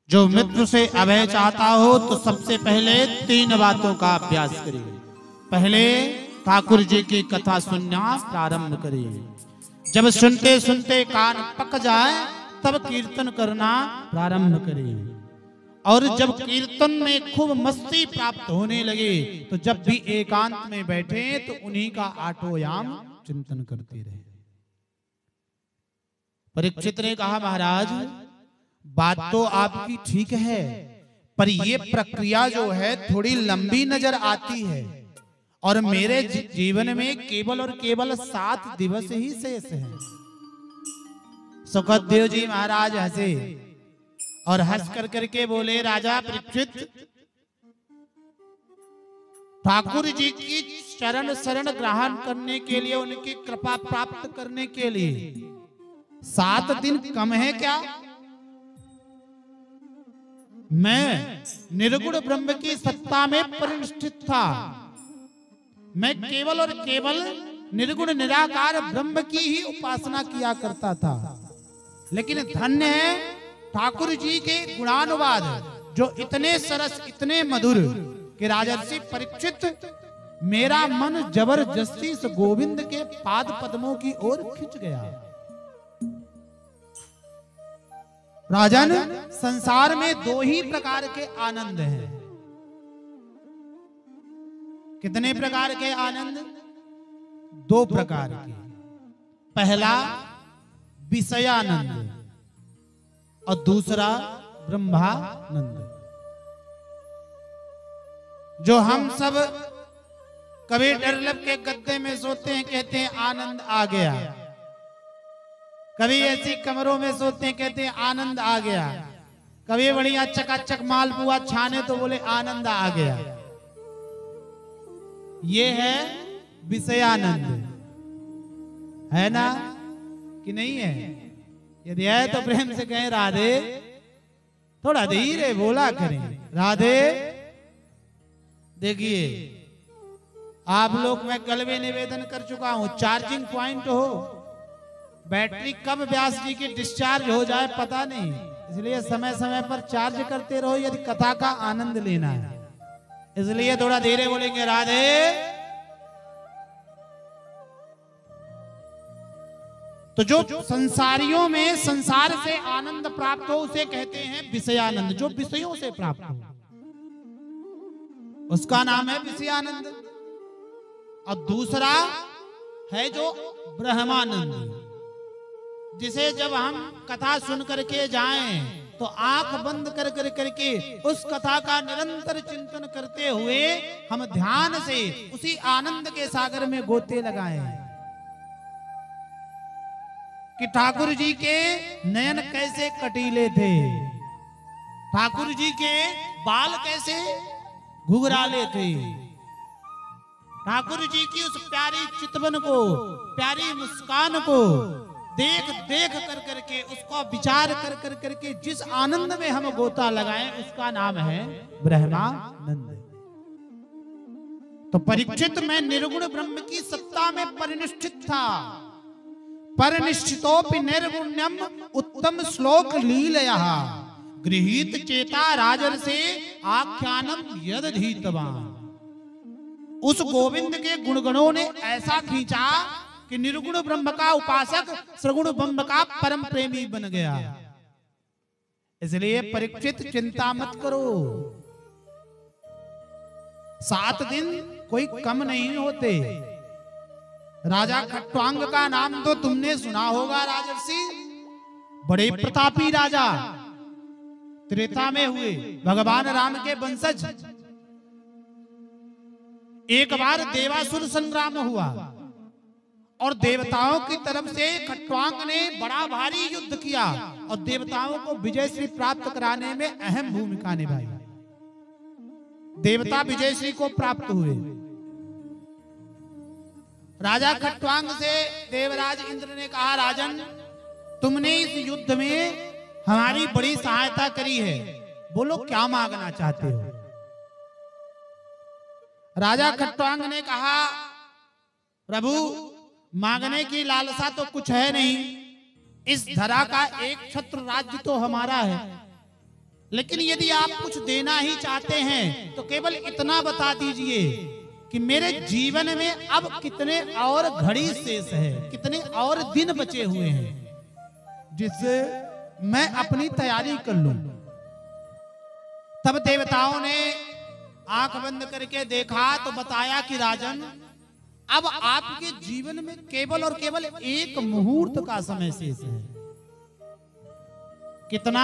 जो मित्र से अभय चाहता हो तो सबसे पहले 3 बातों का अभ्यास करिए। पहले ठाकुर जी की कथा सुनना प्रारंभ करिए। जब सुनते सुनते कान पक जाए तब कीर्तन करना प्रारंभ करिए। और जब कीर्तन में खूब मस्ती प्राप्त होने लगे तो जब भी एकांत में बैठे तो उन्हीं का आठोयाम चिंतन करते रहे। परीक्षित ने कहा, महाराज बात तो आपकी ठीक है, पर ये प्रक्रिया जो है थोड़ी लंबी नजर आती है और मेरे जीवन में केवल और केवल 7 दिवस ही शेष हैं। सुखदेव जी महाराज हंसे और हंस कर करके बोले, राजा परीक्षित, ठाकुर जी की चरण शरण ग्रहण करने के लिए, उनकी कृपा प्राप्त करने के लिए 7 दिन कम है क्या? मैं निर्गुण ब्रह्म की सत्ता में परिनिष्ठित था। मैं केवल और केवल निर्गुण निराकार ब्रह्म की ही उपासना किया करता था। लेकिन धन्य है ठाकुर जी के गुणानुवाद जो इतने सरस, इतने मधुर कि राजर्षि परीक्षित, मेरा मन जबरदस्ती इस गोविंद के पाद पद्मों की ओर खिंच गया। राजन, संसार में 2 ही प्रकार के आनंद हैं। कितने प्रकार के आनंद? 2 प्रकार के। पहला विषयानंद और दूसरा ब्रह्मानंद। जो हम सब कभी डरलब के गद्दे में सोते हैं, कहते हैं आनंद आ गया। कभी ऐसी कमरों में सोते हैं, कहते हैं आनंद आ गया। कभी बढ़िया चकाचक मालपुआ छाने तो बोले आनंद आ गया। ये है विषयानंद, है ना कि नहीं है? यदि है तो प्रेम से कहें राधे। थोड़ा धीरे बोला करें, राधे। देखिए आप लोग, मैं कल भी निवेदन कर चुका हूं, चार्जिंग पॉइंट हो, बैटरी कब व्यास जी की डिस्चार्ज हो जाए पता नहीं, इसलिए समय समय पर चार्ज करते रहो यदि कथा का आनंद लेना है। इसलिए थोड़ा धीरे बोलेंगे, राधे। तो जो संसारियों में संसार से आनंद प्राप्त हो उसे कहते हैं विषयानंद। जो विषयों से प्राप्त हो उसका नाम है विषयानंद। और दूसरा है जो ब्रह्मानंद, जिसे जब हम कथा सुन करके जाएं तो आंख बंद कर कर करके उस कथा का निरंतर चिंतन करते हुए हम ध्यान से उसी आनंद के सागर में गोते लगाएं कि ठाकुर जी के नयन कैसे कटीले थे, ठाकुर जी के बाल कैसे घुघराले थे, ठाकुर जी की उस प्यारी चितवन को, प्यारी मुस्कान को देख देख कर करके, उसको विचार कर कर करके जिस आनंद में हम गोता लगाएं उसका नाम है ब्रह्मानंद। तो परीक्षित, मैं निर्गुण ब्रह्म की सत्ता में परिनिष्ठित था। परिनिष्ठितोपि निर्गुण्यम उत्तम श्लोक लीलया गृहीत चेता राजर्षे आख्यानम यदधीतवान। उस गोविंद के गुणगणों ने ऐसा खींचा कि निर्गुण ब्रह्म का उपासक सगुण ब्रह्म का परम प्रेमी बन गया। इसलिए परीक्षित, चिंता मत करो, 7 दिन कोई कम नहीं होते। राजा खट्वांग का नाम तो तुमने सुना होगा राजर्षि। बड़े प्रतापी राजा, त्रेता में हुए, भगवान राम के वंशज। एक बार देवासुर संग्राम हुआ और देवताओं की तरफ से खट्वांग ने बड़ा भारी युद्ध किया और देवताओं को विजयश्री प्राप्त कराने में अहम भूमिका निभाई। देवता विजयश्री को प्राप्त हुए। राजा खट्वांग से देवराज इंद्र ने कहा, राजन, तुमने इस युद्ध में हमारी बड़ी सहायता करी है, बोलो क्या मांगना चाहते हो? राजा खट्वांग ने कहा, प्रभु, मांगने की लालसा तो कुछ है नहीं, इस धरा का एक छत्र राज्य तो हमारा है, लेकिन यदि आप कुछ देना ही चाहते हैं तो केवल इतना बता दीजिए कि मेरे जीवन में अब कितने और घड़ी शेष है, कितने और दिन बचे हुए हैं, जिससे मैं अपनी तैयारी कर लूं। तब देवताओं ने आंख बंद करके देखा तो बताया कि राजन, अब आपके जीवन में केवल और केवल एक मुहूर्त का समय शेष है। कितना?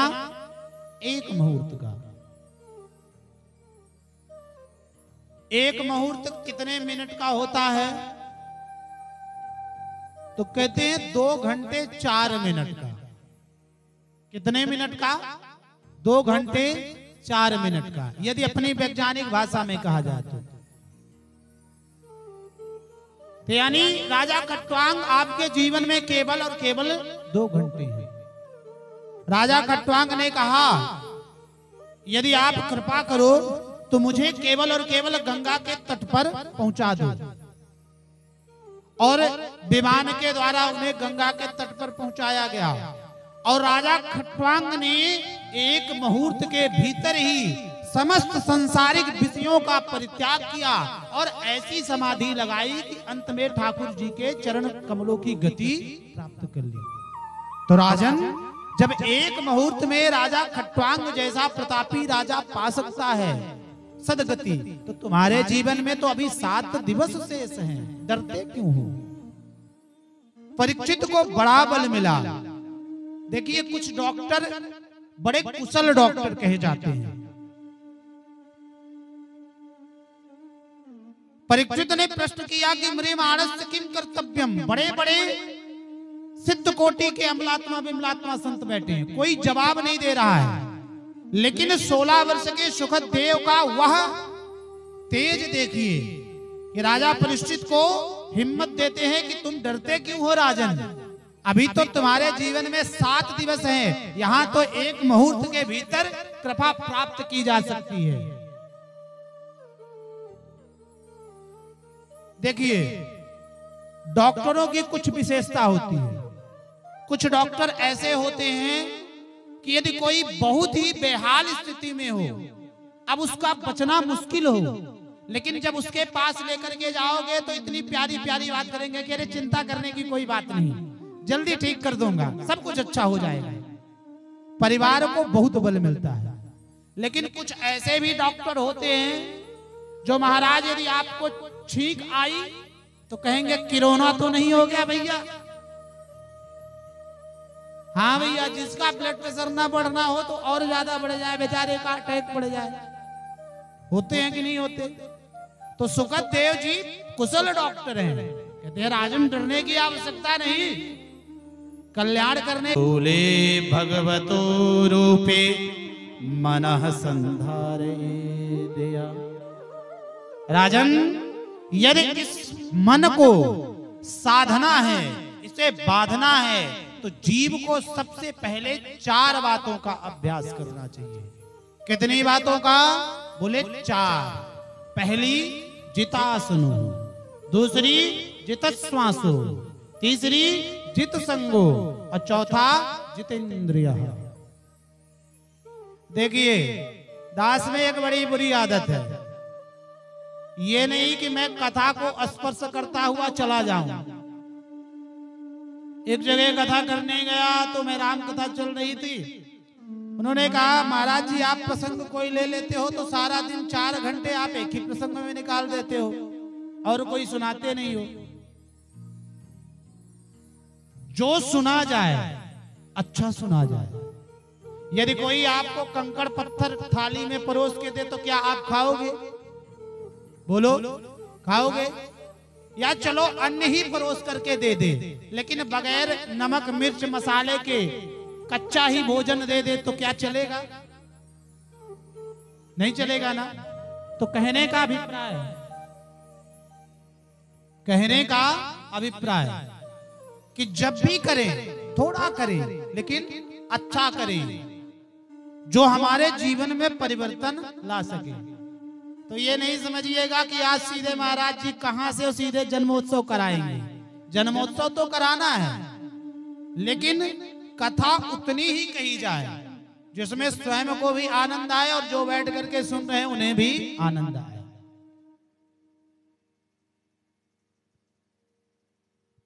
एक मुहूर्त का। एक मुहूर्त कितने मिनट का होता है? तो कहते हैं 2 घंटे 4 मिनट का। कितने मिनट का? 2 घंटे 4 मिनट का, यदि अपनी वैज्ञानिक भाषा में कहा जाए तो यानी राजा खट्वांग आपके जीवन में केवल और केवल 2 घंटे हैं। राजा खट्वांग ने कहा, यदि आप कृपा करो तो मुझे केवल और केवल गंगा के तट पर पहुंचा दो। और विमान के द्वारा उन्हें गंगा के तट पर पहुंचाया गया और राजा खट्वांग ने एक मुहूर्त के भीतर ही समस्त संसारिक विषयों का परित्याग किया और ऐसी समाधि लगाई कि अंत में ठाकुर जी के चरण कमलों की गति प्राप्त कर ली। तो राजन, जब एक मुहूर्त में राजा खट्वांग जैसा प्रतापी राजा पा सकता है सदगति, तो तुम्हारे जीवन में तो अभी 7 दिवस शेष हैं, डरते क्यों हो? परीक्षित को बड़ा बल मिला। देखिए, कुछ डॉक्टर बड़े कुशल डॉक्टर कहे जाते हैं। परीक्षित ने प्रश्न किया कि म्रियमाणस्य किम कर्तव्यम। बड़े बड़े सिद्ध कोटि के अमलात्मा विमलात्मा संत बैठे हैं, कोई जवाब नहीं दे रहा है। लेकिन 16 वर्ष के सुखद देव का वह तेज देखिए कि राजा परीक्षित को हिम्मत देते हैं कि तुम डरते क्यों हो राजन, अभी तो तुम्हारे जीवन में 7 दिवस हैं, यहाँ तो एक मुहूर्त के भीतर कृपा प्राप्त की जा सकती है। देखिए, डॉक्टरों की कुछ विशेषता होती है। कुछ डॉक्टर ऐसे होते हैं कि यदि कोई बहुत ही बेहाल स्थिति में हो, अब उसका बचना मुश्किल हो, लेकिन जब उसके पास लेकर के जाओगे तो इतनी प्यारी प्यारी बात करेंगे कि अरे चिंता करने की कोई बात नहीं, जल्दी ठीक कर दूंगा, सब कुछ अच्छा हो जाएगा। परिवार को बहुत बल मिलता है। लेकिन कुछ ऐसे भी डॉक्टर होते हैं जो महाराज यदि आपको छींक आई तो कहेंगे किरोना तो नहीं हो गया भैया। हाँ भैया, जिसका ब्लड प्रेशर ना बढ़ना हो तो और ज्यादा बढ़ जाए, बेचारे का अटैक बढ़ जाए। होते हैं कि नहीं होते? तो सुखद देव जी कुशल डॉक्टर हैं, कहते हैं राजन डरने की आवश्यकता नहीं, कल्याण करने बोले भगवतो रूपे मनः संधारे दया। राजन, यदि इस मन को साधना है, इसे बांधना है, तो जीव को सबसे पहले 4 बातों का अभ्यास करना चाहिए। कितनी बातों का? बोले 4। पहली जितासनो, दूसरी जितश्वासो, तीसरी जित संगो और चौथा जितेंद्रिय। देखिए, दास में एक बड़ी बुरी आदत है, ये नहीं कि मैं कथा को स्पर्श करता हुआ चला जाऊं। एक जगह कथा करने गया तो मैं राम कथा चल रही थी, उन्होंने कहा महाराज जी आप प्रसंग कोई ले लेते हो तो सारा दिन 4 घंटे आप एक ही प्रसंग में निकाल देते हो और कोई सुनाते नहीं हो। जो सुना जाए अच्छा सुना जाए। यदि कोई आपको कंकड़ पत्थर थाली में परोस के दे तो क्या आप खाओगे? बोलो, खाओगे? या चलो अन्न ही परोस करके दे दे, लेकिन बगैर नमक मिर्च मसाले के कच्चा ही भोजन दे दे तो क्या चलेगा? नहीं चलेगा ना। तो कहने का अभिप्राय, कहने का अभिप्राय कि जब भी करें थोड़ा करें लेकिन अच्छा करें, जो हमारे जीवन में परिवर्तन ला सके। तो ये नहीं समझिएगा कि आज सीधे महाराज जी कहां से सीधे जन्मोत्सव कराएंगे। जन्मोत्सव तो कराना है, लेकिन कथा उतनी ही कही जाए जिसमें स्वयं को भी आनंद आए और जो बैठ करके सुन रहे हैं उन्हें भी आनंद आए।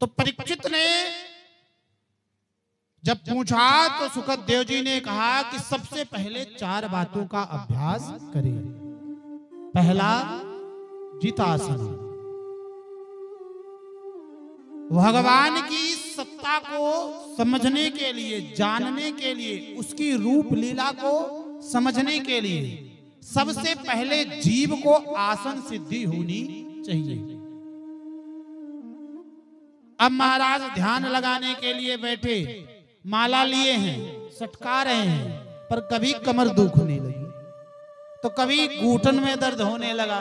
तो परीक्षित ने जब पूछा तो सुखदेव जी ने कहा कि सबसे पहले 4 बातों का अभ्यास करें। पहला, जितासन। भगवान की सत्ता को समझने के लिए, जानने के लिए, उसकी रूप लीला को समझने के लिए सबसे पहले जीव को आसन सिद्धि होनी चाहिए। अब महाराज ध्यान लगाने के लिए बैठे, माला लिए हैं, सटका रहे हैं, पर कभी कमर दुखने लगी तो कभी घुटन में दर्द होने लगा।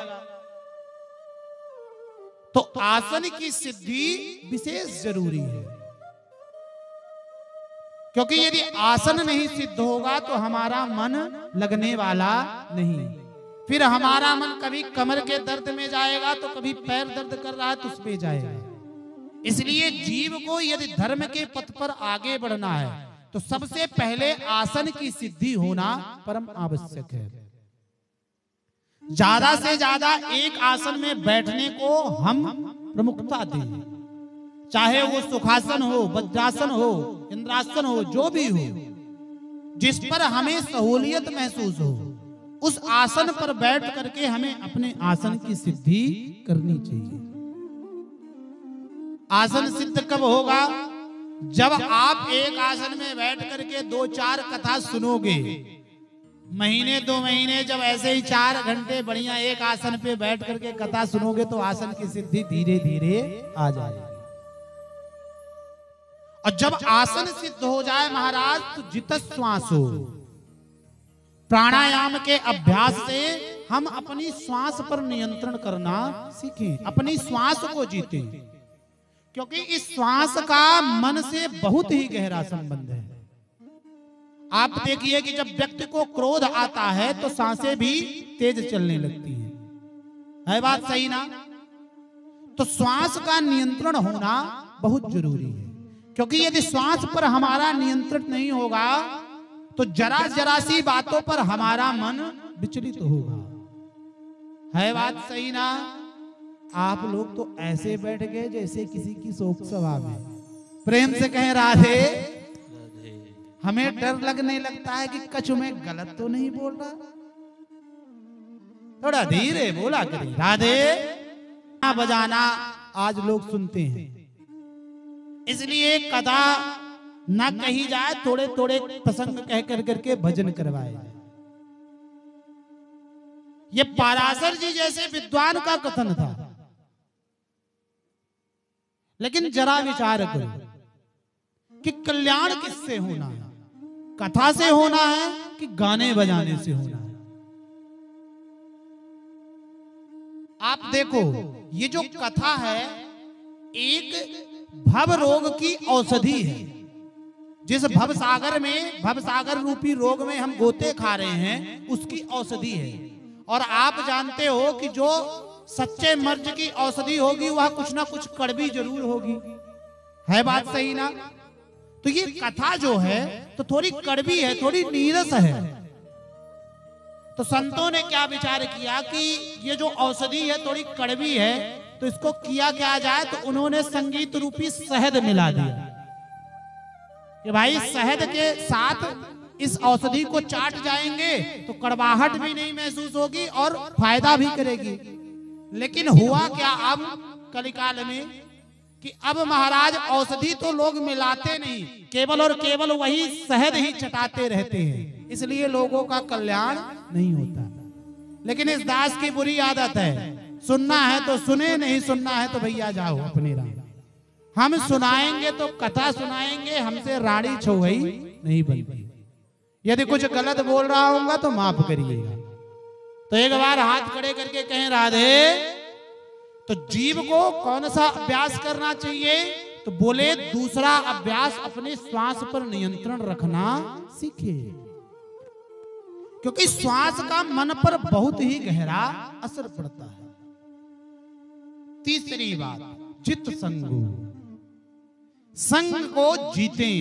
तो आसन की सिद्धि विशेष जरूरी है, क्योंकि यदि आसन नहीं सिद्ध होगा तो हमारा मन लगने वाला नहीं। फिर हमारा मन कभी कमर के दर्द में जाएगा तो कभी पैर दर्द कर रहा है तो उसमें जाएगा। इसलिए जीव को यदि धर्म के पथ पर आगे बढ़ना है तो सबसे पहले आसन की सिद्धि होना परम आवश्यक है। ज्यादा से ज्यादा एक आसन में बैठने को हम प्रमुखता दें, चाहे वो सुखासन हो, वज्रासन हो, इंद्रासन हो, जो भी हो, जिस पर हमें सहूलियत महसूस हो, उस आसन पर बैठ करके हमें अपने आसन की सिद्धि करनी चाहिए। आसन सिद्ध कब होगा? जब आप एक आसन में बैठ करके 2-4 कथा सुनोगे। महीने 2 महीने जब ऐसे ही 4 घंटे बढ़िया एक आसन पे बैठ करके कथा सुनोगे तो आसन की सिद्धि धीरे धीरे आ जाएगी। और जब आसन सिद्ध हो जाए महाराज तो जितश्वासो, प्राणायाम के अभ्यास से हम अपनी श्वास पर नियंत्रण करना सीखें, अपनी श्वास को जीतें, क्योंकि इस श्वास का मन से बहुत ही गहरा संबंध है। आप देखिए कि जब व्यक्ति को क्रोध आता है तो सांसें भी तेज चलने लगती है बात सही ना? तो श्वास का नियंत्रण होना बहुत जरूरी है, क्योंकि यदि श्वास पर हमारा नियंत्रण नहीं होगा तो जरा जरा सी बातों पर हमारा मन विचलित होगा। है बात सही ना? आप लोग तो ऐसे बैठ गए जैसे किसी की शोक सभा में। प्रेम से कहें राधे। हमें डर लगने लगता है कि कछ में गलत तो नहीं बोल रहा, थोड़ा धीरे बोला करें। राधे बजाना आज लोग सुनते हैं, इसलिए कथा न कही जाए, थोड़े थोड़े प्रसंग कह कर करके भजन करवाए जाए। ये पराशर जी जैसे विद्वान का कथन था, लेकिन जरा विचार करो कि कल्याण किससे होना है? कथा से होना है कि गाने बजाने से होना है? आप देखो, ये जो कथा है एक भव रोग की औषधि है। जिस भवसागर में, भवसागर रूपी रोग में हम गोते खा रहे हैं, उसकी औषधि है। और आप जानते हो कि जो सच्चे मर्ज की औषधि होगी वह कुछ ना कुछ कड़वी जरूर होगी। है बात सही ना? तो ये कथा जो है तो थोड़ी कड़वी है, थोड़ी नीरस है। तो संतों ने क्या विचार किया कि ये जो औषधि है थोड़ी कड़वी है, तो इसको किया क्या जाए? तो उन्होंने संगीत रूपी शहद मिला दिया कि भाई शहद के साथ इस औषधि को चाट जाएंगे तो कड़वाहट भी नहीं महसूस होगी और फायदा भी करेगी। लेकिन हुआ क्या अब कलिकाल में कि अब महाराज औषधि तो लोग मिलाते नहीं, केवल और केवल वही शहद ही चटाते रहते हैं, इसलिए लोगों का कल्याण नहीं होता। लेकिन इस दास की बुरी आदत है, सुनना है तो सुने, नहीं सुनना है तो भैया जाओ अपने राम। हम सुनाएंगे तो कथा सुनाएंगे, हमसे राड़ी छोई नहीं बनती। यदि कुछ गलत बोल रहा होगा तो माफ करिएगा। तो एक बार हाथ खड़े करके कहें राधे। तो जीव को कौन सा अभ्यास करना चाहिए? तो बोले दूसरा अभ्यास अपने श्वास पर नियंत्रण रखना सीखे, क्योंकि श्वास का मन पर बहुत ही गहरा असर पड़ता है। तीसरी बात, चित्त संगो, संग को जीतें।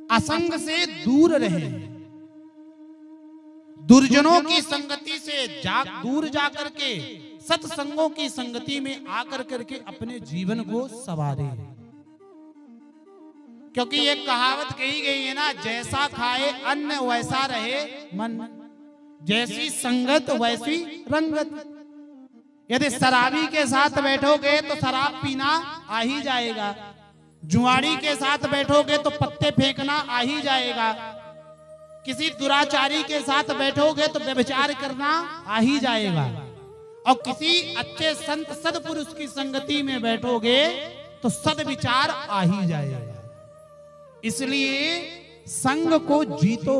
असंग से दूर रहें, दुर्जनों की संगति से दूर जाकर के सत्संगों की संगति में आकर करके अपने जीवन को संवारे। क्योंकि एक कहावत कही गई है ना, जैसा खाए अन्न वैसा रहे मन, जैसी संगत वैसी रंगत। यदि शराबी के साथ बैठोगे तो शराब पीना आ ही जाएगा, जुआड़ी के साथ बैठोगे तो पत्ते फेंकना आ ही जाएगा, किसी दुराचारी के साथ बैठोगे तो व्यभिचार करना आ ही जाएगा, और किसी अच्छे संत सदपुरुष की संगति में बैठोगे तो सद्विचार आ ही जाएगा। इसलिए संग को जीतो,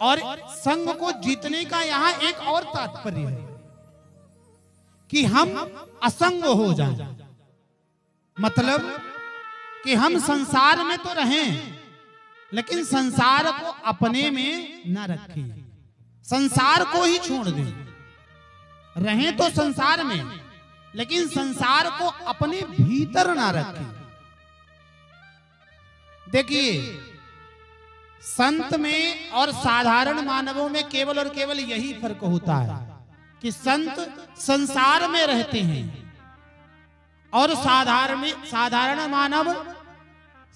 और संग को जीतने का यहां एक और तात्पर्य है कि हम असंग हो जाएं। मतलब कि हम संसार में तो रहें लेकिन संसार को अपने में न रखें, संसार को ही छोड़ दें। रहें तो संसार में लेकिन संसार को अपने भीतर ना रखें। देखिए, संत में और साधारण मानवों में केवल और केवल यही फर्क होता है कि संत संसार में रहते हैं और साधारण मानव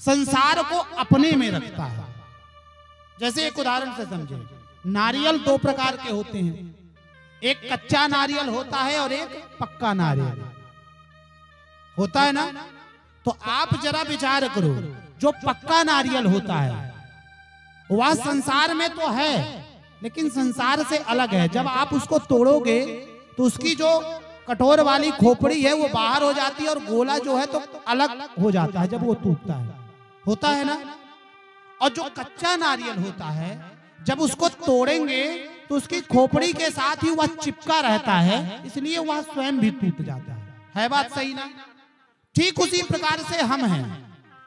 संसार को अपने में रखता है। जैसे एक उदाहरण से समझे, नारियल दो प्रकार के होते हैं, एक कच्चा नारियल होता है और एक पक्का नारियल होता है ना। तो आप जरा विचार करो, जो पक्का नारियल होता है वह संसार में तो है लेकिन संसार से अलग है। जब आप उसको तोड़ोगे तो उसकी जो कटोर वाली खोपड़ी है वो बाहर हो जाती है और गोला जो है तो अलग हो जाता है जब वो टूटता है, होता है ना। और जो कच्चा नारियल होता है जब उसको तोड़ेंगे तो उसकी खोपड़ी के साथ ही वह चिपका रहता है, इसलिए वह स्वयं भी टूट जाता है बात सही ना। ठीक उसी प्रकार से हम हैं,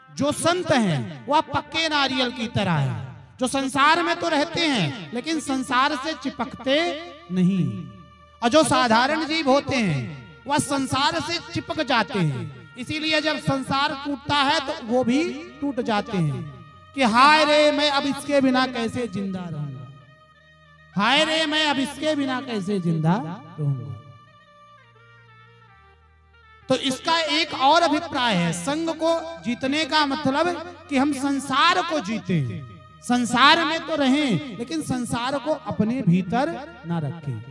जो संत हैं वह पक्के नारियल की तरह है, जो संसार में तो रहते हैं लेकिन संसार से चिपकते नहीं। और जो साधारण जीव होते हैं वह संसार से चिपक जाते हैं, इसीलिए जब संसार टूटता है तो वो भी टूट जाते हैं कि हाय रे मैं अब इसके बिना कैसे जिंदा रहूंगा, हाय रे मैं अब इसके बिना कैसे जिंदा रहूंगा। तो इसका एक और अभिप्राय है, संग को जीतने का मतलब कि हम संसार को जीते, संसार में तो रहें लेकिन संसार को अपने भीतर ना रखें।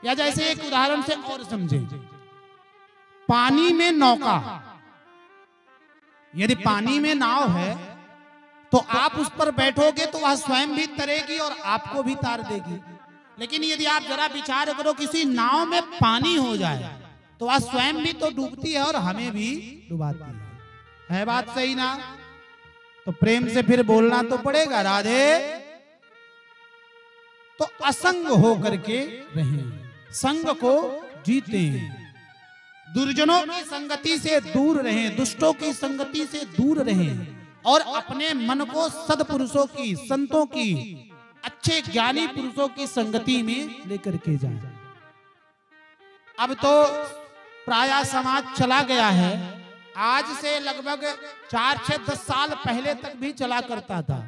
या जैसे एक उदाहरण से और समझें, पानी में नौका, यदि पानी में नाव है तो आप उस पर बैठोगे तो वह स्वयं भी तरेगी और आपको भी तार देगी। लेकिन यदि आप जरा विचार करो किसी नाव में पानी हो जाए तो वह स्वयं भी तो डूबती है और हमें भी डुबाती है बात सही ना। तो प्रेम से फिर बोलना तो पड़ेगा राधे। तो असंग हो करके रहें, संग को जीतें, दुर्जनों की संगति से दूर रहें, दुष्टों की संगति से दूर रहें और अपने मन को सदपुरुषों की, संतों की, अच्छे ज्ञानी पुरुषों की संगति में लेकर के जाएं। अब तो प्रायः समाज चला गया है, आज से लगभग 4-6-10 साल पहले तक भी चला करता था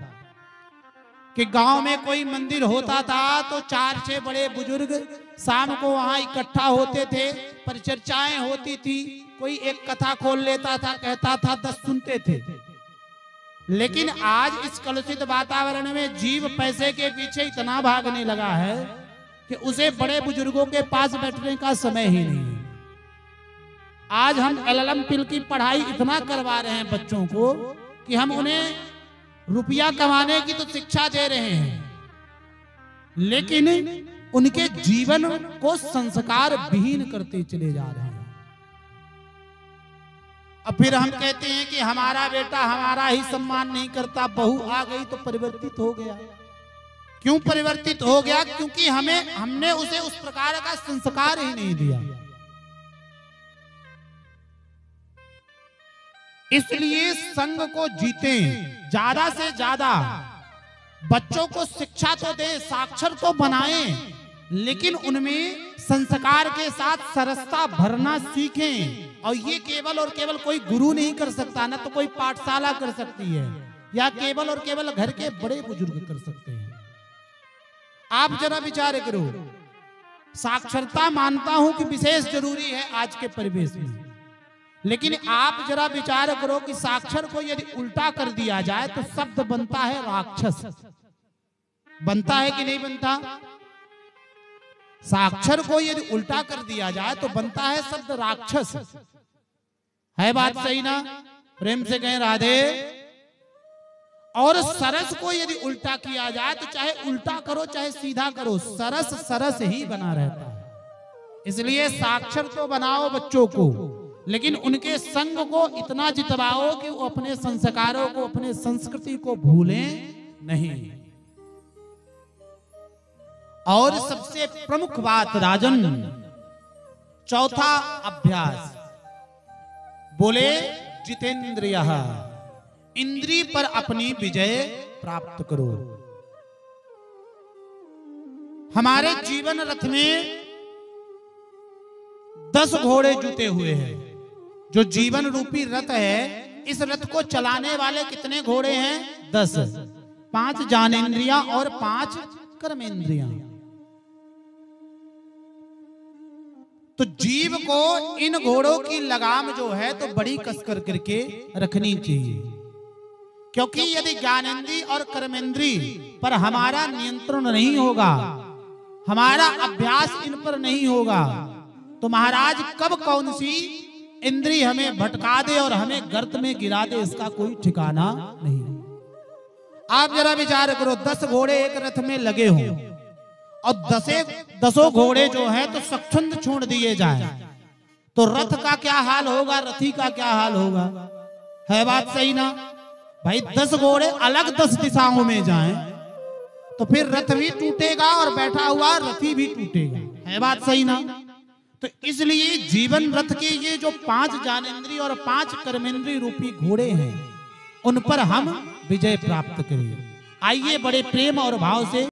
कि गांव में कोई मंदिर होता था तो 4-6 बड़े बुजुर्ग शाम को वहां इकट्ठा होते थे, परिचर्चाएं होती थी, कोई एक कथा खोल लेता था, कहता था, 10 सुनते थे। लेकिन आज इस कलुषित वातावरण में जीव पैसे के पीछे इतना भागने लगा है कि उसे बड़े बुजुर्गों के पास बैठने का समय ही नहीं है। आज हम LLM पिल की पढ़ाई इतना करवा रहे हैं बच्चों को कि हम उन्हें रुपया कमाने की तो शिक्षा दे रहे हैं, लेकिन उनके जीवन को संस्कार विहीन करते चले जा रहे हैं। अब फिर हम कहते हैं कि हमारा बेटा हमारा ही सम्मान नहीं करता, बहू आ गई तो परिवर्तित हो गया। क्यों परिवर्तित हो गया? क्योंकि हमने उसे उस प्रकार का संस्कार ही नहीं दिया। इसलिए संग को जीतें, ज्यादा से ज्यादा बच्चों को शिक्षा तो दें, साक्षर तो बनाएं, लेकिन उनमें संस्कार के साथ सरसता भरना सीखें। और ये केवल और केवल कोई गुरु नहीं कर सकता, ना तो कोई पाठशाला कर सकती है, या केवल और केवल घर के बड़े बुजुर्ग कर सकते हैं। आप जरा विचार करो, साक्षरता मानता हूं कि विशेष जरूरी है आज के परिवेश में, लेकिन आप जरा विचार करो कि साक्षर को यदि उल्टा कर दिया जाए तो शब्द बनता है राक्षस। बनता है कि नहीं बनता? साक्षर को यदि उल्टा कर दिया जाए तो बनता है शब्द राक्षस। है बात सही ना? प्रेम से कहें राधे। और सरस को यदि उल्टा किया जाए तो चाहे उल्टा करो चाहे सीधा करो, सरस सरस ही बना रहता है। इसलिए साक्षर तो बनाओ बच्चों को, लेकिन उनके संग को इतना जितवाओ कि वो अपने संस्कारों को, अपने संस्कृति को भूलें नहीं। और सबसे प्रमुख बात राजन, चौथा अभ्यास बोले जितेंद्रियः, इंद्रिय पर अपनी विजय प्राप्त करो। हमारे जीवन रथ में 10 घोड़े जुटे हुए हैं। जो जीवन रूपी रथ है, इस रथ को चलाने वाले कितने घोड़े हैं? 10। 5 ज्ञानेंद्रियां और 5 कर्मेंद्रियां। तो जीव को इन घोड़ों की लगाम जो है तो बड़ी कसकर करके रखनी चाहिए, क्योंकि यदि ज्ञानेंद्रिय और कर्मेंद्रिय पर हमारा नियंत्रण नहीं होगा, हमारा अभ्यास इन पर नहीं होगा, तो महाराज कब कौन सी इंद्रिय हमें भटका दे और हमें गर्त में गिरा दे, इसका कोई ठिकाना नहीं। आप जरा विचार करो, 10 घोड़े एक रथ में लगे हों और 10 घोड़े जो है तो स्वच्छंद छोड़ दिए जाए, तो रथ का क्या हाल होगा, रथी का क्या हाल होगा? है बात सही ना भाई? 10 घोड़े अलग 10 दिशाओं में जाएं तो फिर रथ भी टूटेगा और बैठा हुआ रथी भी टूटेगा। है बात सही ना? तो इसलिए जीवन रथ के ये जो 5 ज्ञानेंद्रिय और 5 कर्मेंद्रिय रूपी घोड़े हैं, उन पर हम विजय प्राप्त करें। आइए बड़े प्रेम और भाव से